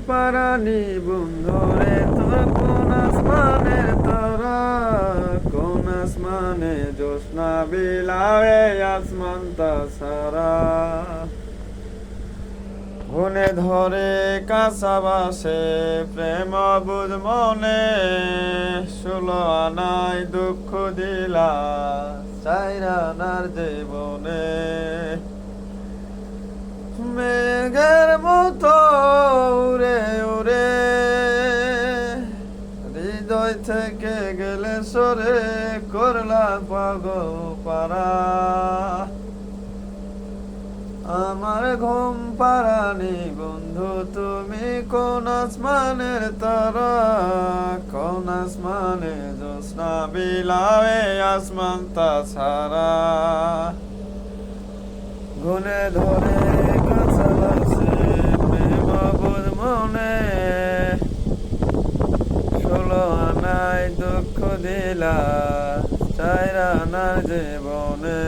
পারানি বন্ধুরে তোর কোন আসমানের তারা, কোন আসমানে জ্যোৎস্না বিলাবে আসমান তাছাড়া। ঘুণে ধরে কাঁচা বাসে প্রেম বুঝ মনে, 16 আনায় দুঃখ দিলা 4 আনার জীবনে। মেঘের মতো উড়ে উড়ে হৃদয় থেকে গেলে সরে, করলা পাগল পারা আমার ঘুম পারানি বন্ধু তুমি কোন আসমানের তারা, কোন আসমানে জ্যোৎস্না বিলাবে আসমান তাছাড়া। গুনে ধরে কাছে লাগছে প্রেম বুঝ মনে, 16 আনায় দুঃখ দিলা 4 আনার জীবনে।